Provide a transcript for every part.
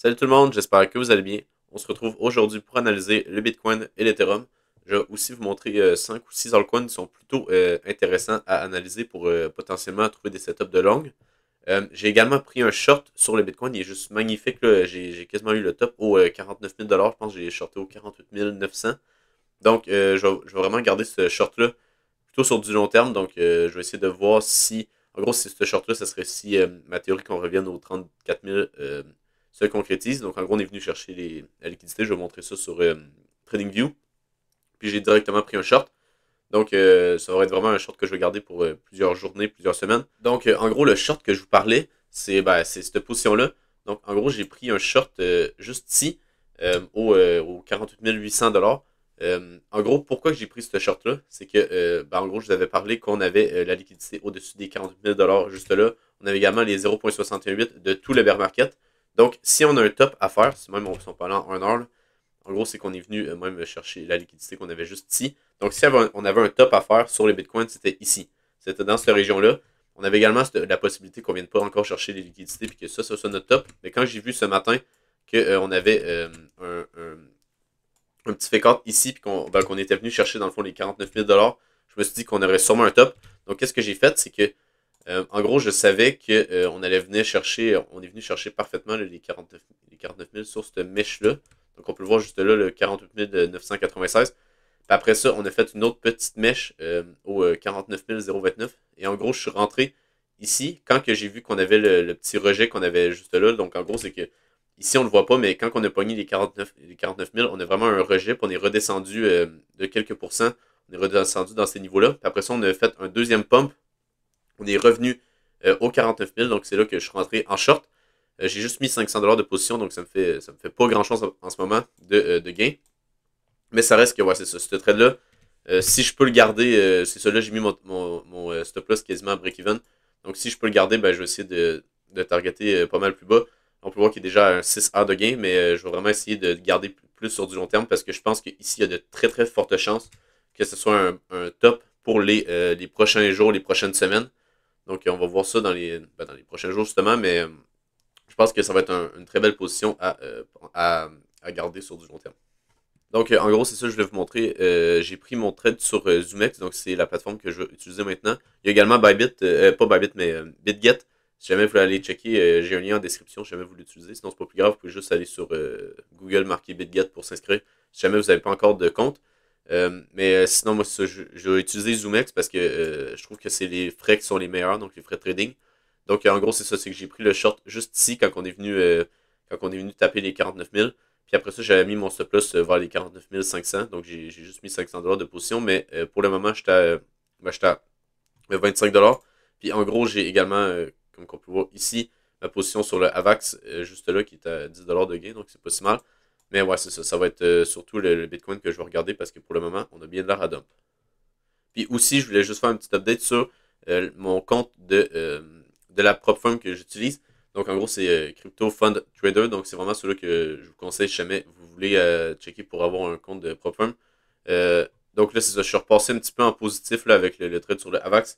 Salut tout le monde, j'espère que vous allez bien. On se retrouve aujourd'hui pour analyser le Bitcoin et l'Ethereum. Je vais aussi vous montrer 5 ou 6 altcoins qui sont plutôt intéressants à analyser pour potentiellement trouver des setups de long. J'ai également pris un short sur le Bitcoin, il est juste magnifique. J'ai quasiment eu le top au 49 000 $. Je pense que j'ai shorté au 48 900. Donc je vais vraiment garder ce short-là plutôt sur du long terme. Donc je vais essayer de voir si, en gros, si ce short-là, ça serait si ma théorie qu'on revienne aux 34 000 se concrétise. Donc, en gros, on est venu chercher la liquidité. Je vais vous montrer ça sur TradingView. Puis, j'ai directement pris un short. Donc, ça va être vraiment un short que je vais garder pour plusieurs journées, plusieurs semaines. Donc, en gros, le short que je vous parlais, c'est cette position-là. Donc, en gros, j'ai pris un short juste ici, au 48 800 $. En gros, pourquoi j'ai pris ce short-là, c'est que, en gros, je vous avais parlé qu'on avait la liquidité au-dessus des 48 000 $ juste là. On avait également les 0,68 de tout le bear market. Donc, si on a un top à faire, si même on ne pas là en 1 heure, là, en gros, c'est qu'on est venu même chercher la liquidité qu'on avait juste ici. Donc, si on avait un top à faire sur les bitcoins, c'était ici. C'était dans cette région-là. On avait également la possibilité qu'on ne vienne pas encore chercher les liquidités puis que ça soit notre top. Mais quand j'ai vu ce matin qu'on avait un petit fake out ici puis qu'on était venu chercher dans le fond les 49 000 $, je me suis dit qu'on aurait sûrement un top. Donc, qu'est-ce que j'ai fait? C'est que en gros, je savais qu'on allait venir chercher, on est venu chercher parfaitement là, les 49 000 sur cette mèche-là. Donc, on peut le voir juste là, le 48 996. Puis après ça, on a fait une autre petite mèche au 49 029. Et en gros, je suis rentré ici quand que j'ai vu qu'on avait le petit rejet qu'on avait juste là. Donc, en gros, c'est que ici, on ne le voit pas, mais quand on a pogné les 49 000, on a vraiment un rejet. Puis on est redescendu de quelques pourcents. On est redescendu dans ces niveaux-là. Puis après ça, on a fait un deuxième pump. On est revenu au 49 000, donc c'est là que je suis rentré en short. J'ai juste mis 500 $ de position, donc ça me fait pas grand chose en ce moment de gain. Mais ça reste que, ouais, c'est ça, ce trade-là. Si je peux le garder, c'est ça, là, j'ai mis mon stop loss quasiment à break-even. Donc si je peux le garder, ben, je vais essayer de targeter pas mal plus bas. On peut voir qu'il y a déjà un 6 heures de gain, mais je vais vraiment essayer de garder plus sur du long terme parce que je pense qu'ici, il y a de très très fortes chances que ce soit un top pour les prochains jours, les prochaines semaines. Donc, on va voir ça dans les prochains jours, justement, mais je pense que ça va être une très belle position à garder sur du long terme. Donc, en gros, c'est ça que je voulais vous montrer. J'ai pris mon trade sur Zoomex, donc c'est la plateforme que je vais utiliser maintenant. Il y a également Bybit, pas Bybit, mais BitGet. Si jamais vous voulez aller checker, j'ai un lien en description si jamais vous l'utilisez. Sinon, c'est pas plus grave, vous pouvez juste aller sur Google, marquer BitGet pour s'inscrire. Si jamais vous n'avez pas encore de compte. Mais sinon, moi, je vais utiliser Zoomex parce que je trouve que c'est les frais qui sont les meilleurs, donc les frais de trading. Donc, en gros, c'est ça, c'est que j'ai pris le short juste ici quand on est venu taper les 49 000. Puis après ça, j'avais mis mon stop loss vers les 49 500. Donc, j'ai juste mis 500 $ de position. Mais pour le moment, j'étais à 25 $. Puis en gros, j'ai également, comme on peut voir ici, ma position sur le AVAX, juste là, qui est à 10 $ de gain. Donc, c'est pas si mal. Mais ouais, c'est ça. Ça va être surtout le Bitcoin que je vais regarder parce que pour le moment, on a bien de l'air à dump. Puis aussi, je voulais juste faire un petit update sur mon compte de la prop firm que j'utilise. Donc, en gros, c'est Crypto Fund Trader. Donc, c'est vraiment celui que je vous conseille si jamais vous voulez checker pour avoir un compte de prop firm. Donc là, c'est ça. Je suis repassé un petit peu en positif là, avec le trade sur le AVAX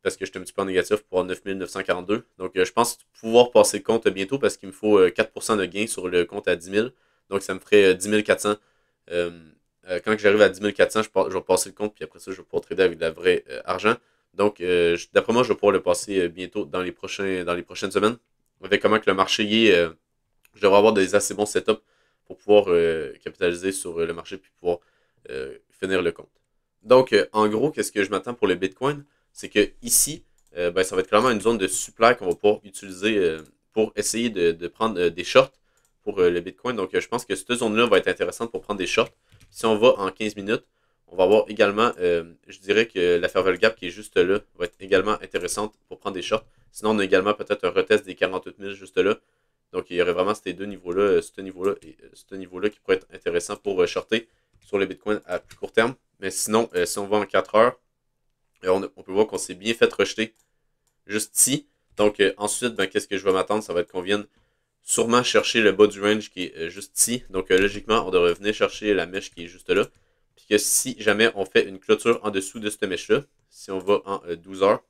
parce que j'étais un petit peu en négatif pour 9 942. Donc, je pense pouvoir passer le compte bientôt parce qu'il me faut 4% de gain sur le compte à 10 000. Donc, ça me ferait 10 400. Quand j'arrive à 10 400, je vais passer le compte, puis après ça, je vais pouvoir trader avec de la vraie argent. Donc, d'après moi, je vais pouvoir le passer bientôt dans les prochaines semaines. Avec comment que le marché y est, je devrais avoir des assez bons setups pour pouvoir capitaliser sur le marché puis pouvoir finir le compte. Donc, en gros, qu'est-ce que je m'attends pour le Bitcoin? C'est que ici, ben, ça va être clairement une zone de supply qu'on va pouvoir utiliser pour essayer de prendre des shorts pour le Bitcoin. Donc, je pense que cette zone-là va être intéressante pour prendre des shorts. Si on va en 15 minutes, on va avoir également, je dirais que la Fairwell Gap qui est juste là va être également intéressante pour prendre des shorts. Sinon, on a également peut-être un retest des 48 000 juste là. Donc, il y aurait vraiment ces deux niveaux-là, ce niveau-là et ce niveau-là qui pourrait être intéressant pour shorter sur le Bitcoin à plus court terme. Mais sinon, si on va en 4 heures, on peut voir qu'on s'est bien fait rejeter juste ici. Donc, ensuite, ben, qu'est-ce que je vais m'attendre? Ça va être qu'on vienne sûrement chercher le bas du range qui est juste ici. Donc, logiquement, on devrait venir chercher la mèche qui est juste là. Puis que si jamais on fait une clôture en dessous de cette mèche-là, si on va en 12 heures,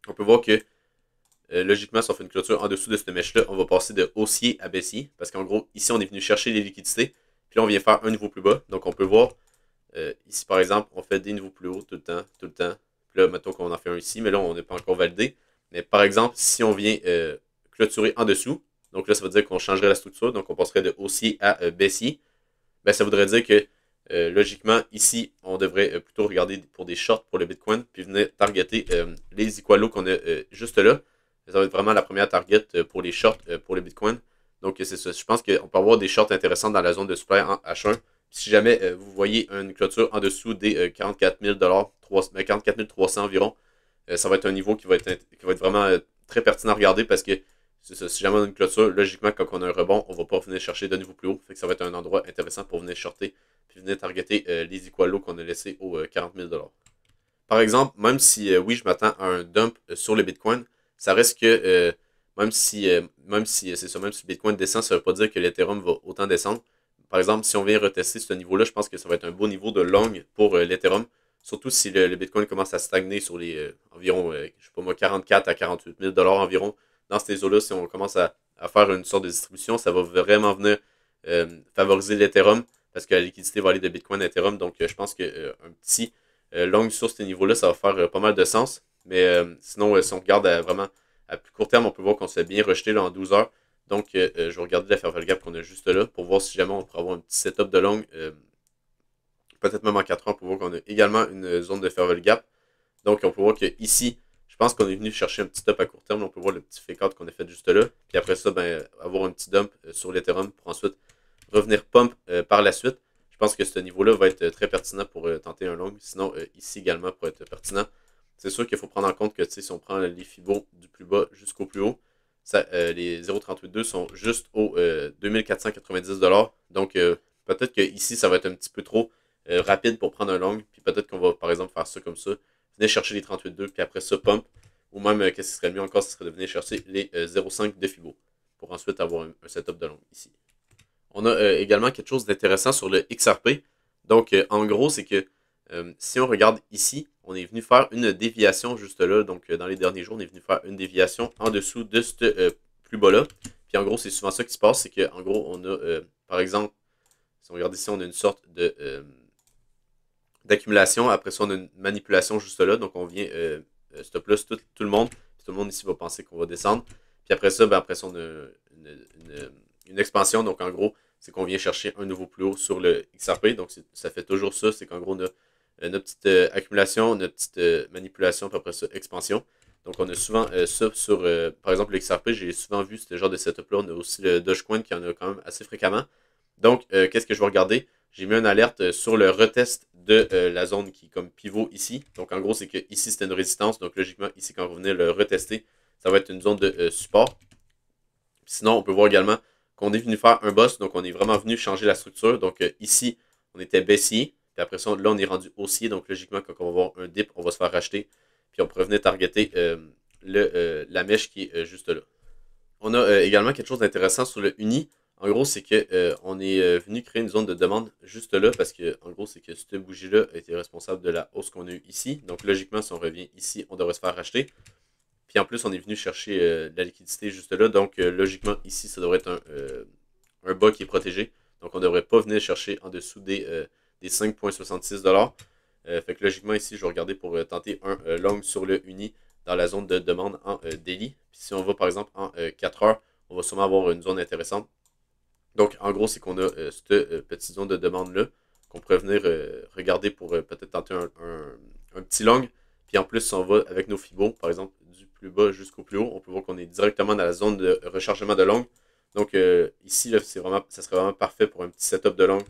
on peut voir que logiquement, si on fait une clôture en dessous de cette mèche-là, on va passer de haussier à baissier. Parce qu'en gros, ici, on est venu chercher les liquidités. Puis là, on vient faire un niveau plus bas. Donc, on peut voir, ici, par exemple, on fait des niveaux plus hauts tout le temps, tout le temps. Puis là, mettons qu'on en fait un ici, mais là, on n'est pas encore validé. Mais par exemple, si on vient clôturer en dessous, donc là, ça veut dire qu'on changerait la structure. Donc, on passerait de haussier à baissier. Ben, ça voudrait dire que, logiquement, ici, on devrait plutôt regarder pour des shorts pour le Bitcoin, puis venir targeter les equalos qu'on a juste là. Ça va être vraiment la première target pour les shorts pour le Bitcoin. Donc, c'est ça. Je pense qu'on peut avoir des shorts intéressantes dans la zone de supply en H1. Puis si jamais vous voyez une clôture en dessous des 44 000 44 300 environ, ça va être un niveau qui va être vraiment très pertinent à regarder parce que c'est ça. Si jamais on a une clôture, logiquement, quand on a un rebond, on va pas venir chercher de niveau plus haut. Fait que ça va être un endroit intéressant pour venir shorter puis venir targeter les equalos qu'on a laissés aux 40 000 $. Par exemple, même si oui, je m'attends à un dump sur le Bitcoin, ça reste que même si c'est ça, même si le Bitcoin descend, ça ne veut pas dire que l'Ethereum va autant descendre. Par exemple, si on vient retester ce niveau-là, je pense que ça va être un beau niveau de long pour l'Ethereum. Surtout si le Bitcoin commence à stagner sur les environ, je sais pas moi, 44 à 48 000 $ environ. Dans ces eaux-là, si on commence à faire une sorte de distribution, ça va vraiment venir favoriser l'Ethereum parce que la liquidité va aller de Bitcoin à Ethereum. Donc, je pense qu'un petit long sur ce niveau-là, ça va faire pas mal de sens. Mais sinon, si on regarde vraiment à plus court terme, on peut voir qu'on s'est bien rejeté là, en 12 heures. Donc, je vais regarder la fair value gap qu'on a juste là pour voir si jamais on pourrait avoir un petit setup de long. Peut-être même en 4 heures, pour voir qu'on a également une zone de fair value gap. Donc, on peut voir qu'ici, je pense qu'on est venu chercher un petit top à court terme. On peut voir le petit fake out qu'on a fait juste là. Puis après ça, ben, avoir un petit dump sur l'Ethereum pour ensuite revenir pump par la suite. Je pense que ce niveau-là va être très pertinent pour tenter un long. Sinon, ici également pour être pertinent. C'est sûr qu'il faut prendre en compte que si on prend les Fibos du plus bas jusqu'au plus haut, ça, les 0,382 sont juste aux 2490 $. Donc, peut-être qu'ici, ça va être un petit peu trop rapide pour prendre un long. Puis peut-être qu'on va, par exemple, faire ça comme ça. Venir chercher les 38,2, puis après ça, pump. Ou même, qu'est-ce qui serait mieux encore, ce serait de venir chercher les 0,5 de Fibo. Pour ensuite avoir un setup de long ici. On a également quelque chose d'intéressant sur le XRP. Donc, en gros, c'est que si on regarde ici, on est venu faire une déviation juste là. Donc, dans les derniers jours, on est venu faire une déviation en dessous de ce plus bas-là. Puis, en gros, c'est souvent ça qui se passe. C'est qu'en gros, on a, par exemple, si on regarde ici, on a une sorte de d'accumulation. Après ça, on a une manipulation juste là. Donc, on vient stop loss tout le monde. Puis, tout le monde ici va penser qu'on va descendre. Puis après ça, on a une expansion. Donc, en gros, c'est qu'on vient chercher un nouveau plus haut sur le XRP. Donc, ça fait toujours ça. C'est qu'en gros, on a notre petite accumulation, notre petite manipulation, puis après ça, expansion. Donc, on a souvent ça sur, par exemple, le XRP. J'ai souvent vu ce genre de setup-là. On a aussi le Dogecoin qui en a quand même assez fréquemment. Donc, qu'est-ce que je vais regarder? J'ai mis une alerte sur le retest de la zone qui est comme pivot ici. Donc, en gros, c'est que ici, c'était une résistance. Donc, logiquement, ici, quand vous venez le retester, ça va être une zone de support. Sinon, on peut voir également qu'on est venu faire un boss. Donc, on est vraiment venu changer la structure. Donc, ici, on était baissier. Puis après ça, là, on est rendu haussier. Donc, logiquement, quand on va voir un dip, on va se faire racheter. Puis, on pourrait venir targeter la mèche qui est juste là. On a également quelque chose d'intéressant sur le uni. En gros, c'est que on est venu créer une zone de demande juste là parce que, en gros, c'est que cette bougie-là a été responsable de la hausse qu'on a eue ici. Donc, logiquement, si on revient ici, on devrait se faire racheter. Puis en plus, on est venu chercher de la liquidité juste là. Donc, logiquement, ici, ça devrait être un bas qui est protégé. Donc, on ne devrait pas venir chercher en dessous des 5,66 $. Fait que logiquement, ici, je vais regarder pour tenter un long sur le uni dans la zone de demande en daily. Puis si on va, par exemple, en 4 heures, on va sûrement avoir une zone intéressante. Donc, en gros, c'est qu'on a cette petite zone de demande-là qu'on pourrait venir regarder pour peut-être tenter un petit long. Puis en plus, si on va avec nos fibos, par exemple, du plus bas jusqu'au plus haut, on peut voir qu'on est directement dans la zone de rechargement de long. Donc ici, là, ça serait vraiment parfait pour un petit setup de long.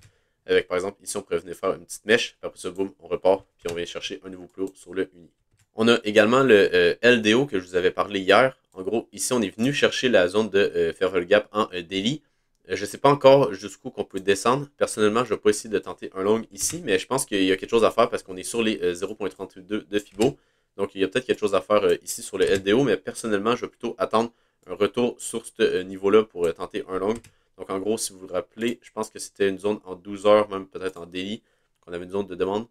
Avec, par exemple, ici, on pourrait venir faire une petite mèche. Puis après ça, boum, on repart. Puis on vient chercher un nouveau plus haut sur le uni. On a également le LDO que je vous avais parlé hier. En gros, ici, on est venu chercher la zone de fair value gap en daily. Je ne sais pas encore jusqu'où qu'on peut descendre. Personnellement, je ne vais pas essayer de tenter un long ici, mais je pense qu'il y a quelque chose à faire parce qu'on est sur les 0.32 de Fibo. Donc, il y a peut-être quelque chose à faire ici sur le LDO, mais personnellement, je vais plutôt attendre un retour sur ce niveau-là pour tenter un long. Donc, en gros, si vous vous rappelez, je pense que c'était une zone en 12 heures, même peut-être en daily, qu'on avait une zone de demande.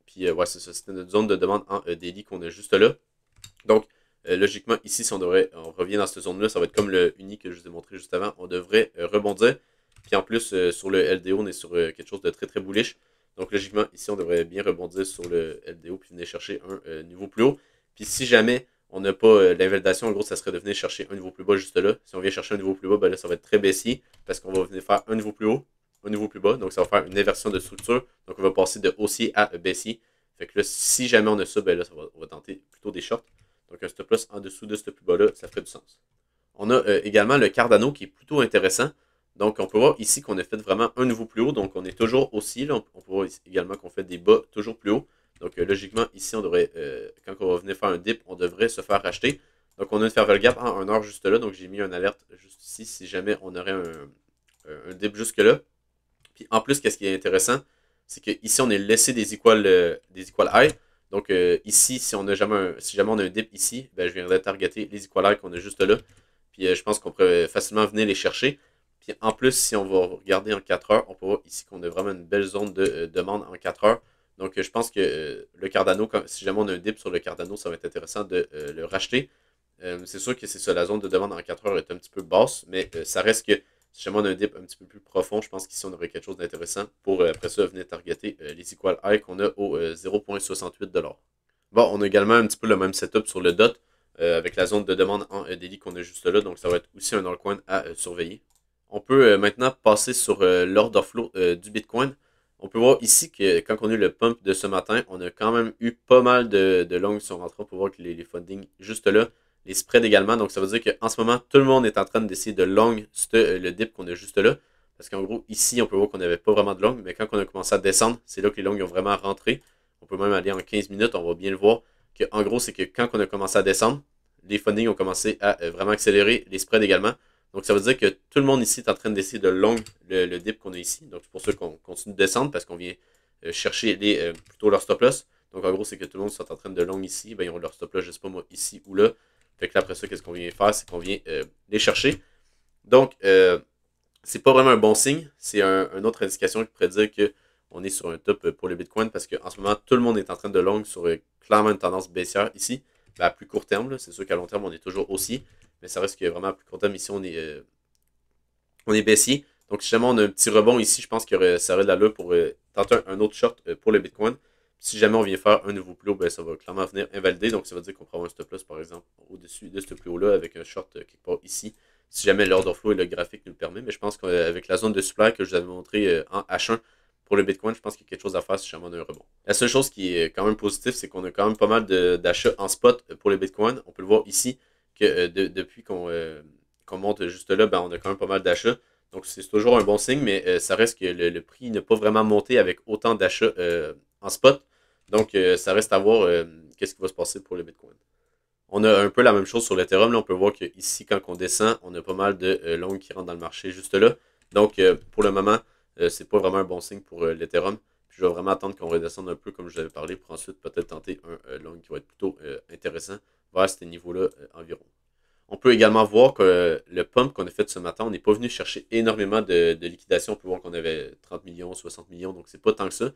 Puis, ouais, c'est ça, c'était une zone de demande en daily qu'on a juste là. Donc, Logiquement, ici, si on revient dans cette zone-là, ça va être comme le uni que je vous ai montré juste avant. On devrait rebondir. Puis en plus, sur le LDO, on est sur quelque chose de très très bullish. Donc logiquement, ici, on devrait bien rebondir sur le LDO puis venir chercher un niveau plus haut. Puis si jamais on n'a pas l'invalidation, en gros, ça serait de venir chercher un niveau plus bas juste là. Si on vient chercher un niveau plus bas, ben là, ça va être très baissier parce qu'on va venir faire un niveau plus haut, un niveau plus bas. Donc ça va faire une inversion de structure. Donc on va passer de haussier à baissier. Fait que là, si jamais on a ça, ben là, on va tenter plutôt des shorts. Donc un stop loss en dessous de ce plus bas-là, ça ferait du sens. On a également le Cardano qui est plutôt intéressant. Donc on peut voir ici qu'on a fait vraiment un niveau plus haut. Donc on est toujours haussier. Là. On peut voir également qu'on fait des bas toujours plus haut. Donc logiquement, ici, on devrait, quand on va venir faire un dip, on devrait se faire racheter. Donc on a une fair value gap en 1 heure juste là. Donc j'ai mis une alerte juste ici si jamais on aurait un dip jusque là. Puis en plus, qu'est-ce qui est intéressant, c'est qu'ici, on est laissé des equal high. Donc ici, si jamais on a un dip ici, ben, je viendrai targeter les equal high qu'on a juste là. Puis je pense qu'on pourrait facilement venir les chercher. Puis en plus, si on va regarder en 4 heures, on peut voir ici qu'on a vraiment une belle zone de demande en 4 heures. Donc je pense que le Cardano, si jamais on a un dip sur le Cardano, ça va être intéressant de le racheter. C'est sûr que c'est ça, la zone de demande en 4 heures est un petit peu basse, mais ça reste que si jamais on a un dip un petit peu plus profond, je pense qu'ici on aurait quelque chose d'intéressant pour après ça venir targeter les equal high qu'on a au 0,68$. Bon, on a également un petit peu le même setup sur le DOT avec la zone de demande en daily qu'on a juste là, donc ça va être aussi un altcoin à surveiller. On peut maintenant passer sur l'order flow du Bitcoin. On peut voir ici que quand on a eu le pump de ce matin, on a quand même eu pas mal de longs qui sont rentrés. On peut voir que les fundings juste là, les spreads également. Donc ça veut dire qu'en ce moment, tout le monde est en train d'essayer de long le dip qu'on a juste là. Parce qu'en gros, ici, on peut voir qu'on n'avait pas vraiment de long, mais quand on a commencé à descendre, c'est là que les longs ont vraiment rentré. On peut même aller en 15 minutes, on va bien le voir. En gros, c'est que quand on a commencé à descendre, les fundings ont commencé à vraiment accélérer, les spreads également. Donc, ça veut dire que tout le monde ici est en train d'essayer de long le dip qu'on a ici. Donc, c'est pour ça qu'on continue de descendre parce qu'on vient chercher plutôt leur stop loss. Donc, en gros, c'est que tout le monde est en train de long ici. Ben, ils ont leur stop loss, je sais pas moi, ici ou là. Fait que là, après ça, qu'est-ce qu'on vient faire? C'est qu'on vient les chercher. Donc, c'est pas vraiment un bon signe. C'est une autre indication qui pourrait dire qu'on est sur un top pour le Bitcoin parce qu'en ce moment, tout le monde est en train de long sur clairement une tendance baissière ici. Ben, à plus court terme, c'est sûr qu'à long terme, on est toujours haussier. Mais ça reste que vraiment à plus court terme, ici, on est baissier. Donc, si jamais on a un petit rebond ici, je pense que ça aurait de l'allure pour tenter un autre short pour le Bitcoin. Si jamais on vient faire un nouveau plus haut, ben, ça va clairement venir invalider. Donc, ça veut dire qu'on prend un stop loss, par exemple, au-dessus de ce plus haut-là avec un short quelque part ici. Si jamais l'order flow et le graphique nous le permet. Mais je pense qu'avec la zone de supply que je vous avais montré en H1 pour le Bitcoin, je pense qu'il y a quelque chose à faire si jamais on a un rebond. La seule chose qui est quand même positive, c'est qu'on a quand même pas mal d'achats en spot pour le Bitcoin. On peut le voir ici que depuis qu'on monte juste là, ben, on a quand même pas mal d'achats. Donc c'est toujours un bon signe, mais ça reste que le prix n'a pas vraiment monté avec autant d'achats en spot. Donc ça reste à voir qu'est-ce qui va se passer pour le Bitcoin. On a un peu la même chose sur l'Ethereum. Là, on peut voir qu'ici, quand on descend, on a pas mal de longs qui rentrent dans le marché juste là. Donc pour le moment, c'est pas vraiment un bon signe pour l'Ethereum. Puis je vais vraiment attendre qu'on redescende un peu comme je l'avais parlé pour ensuite peut-être tenter un long qui va être plutôt intéressant vers ces niveaux-là environ. On peut également voir que le pump qu'on a fait ce matin, on n'est pas venu chercher énormément de liquidation. On peut voir qu'on avait 30 millions, 60 millions, donc c'est pas tant que ça.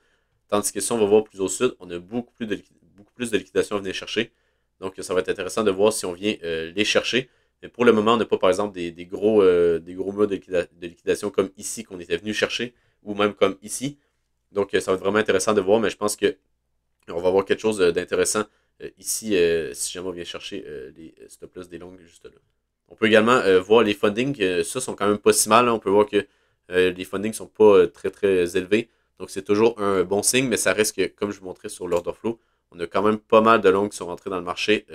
Tandis que si on va voir plus au sud, on a beaucoup plus de liquidation à venir chercher. Donc ça va être intéressant de voir si on vient les chercher. Mais pour le moment, on n'a pas par exemple des gros murs de liquidation comme ici qu'on était venu chercher, ou même comme ici. Donc ça va être vraiment intéressant de voir, mais je pense que on va avoir quelque chose d'intéressant ici si jamais on vient chercher les stop loss des longues juste là. On peut également voir les fundings, ça sont quand même pas si mal. Là. On peut voir que les fundings sont pas très très élevés. Donc c'est toujours un bon signe, mais ça reste que, comme je vous montrais sur l'order flow, on a quand même pas mal de longues qui sont rentrées dans le marché,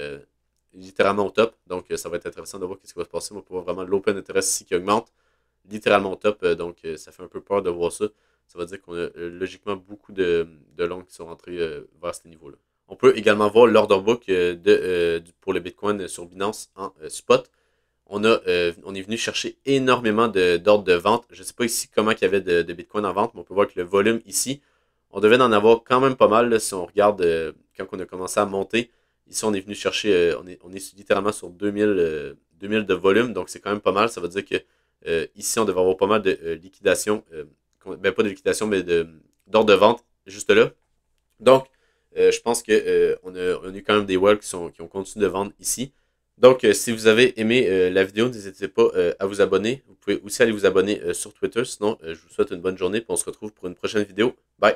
littéralement au top. Donc ça va être intéressant de voir ce qui va se passer. On va voir vraiment l'open interest ici qui augmente, littéralement au top. Donc ça fait un peu peur de voir ça. Ça veut dire qu'on a logiquement beaucoup de longues qui sont rentrées vers ce niveau-là. On peut également voir l'order book pour le Bitcoin sur Binance en spot. On est venu chercher énormément d'ordres de vente. Je ne sais pas ici comment il y avait de Bitcoin en vente, mais on peut voir que le volume ici, on devait en avoir quand même pas mal. Là, si on regarde quand on a commencé à monter, ici on est venu chercher, on est littéralement sur 2000 de volume, donc c'est quand même pas mal. Ça veut dire que ici on devait avoir pas mal de liquidation, ben pas de liquidation, mais d'ordre de vente juste là. Donc, je pense qu'on a eu quand même des whales qui ont continué de vendre ici. Donc, si vous avez aimé la vidéo, n'hésitez pas à vous abonner. Vous pouvez aussi aller vous abonner sur Twitter. Sinon, je vous souhaite une bonne journée et on se retrouve pour une prochaine vidéo. Bye!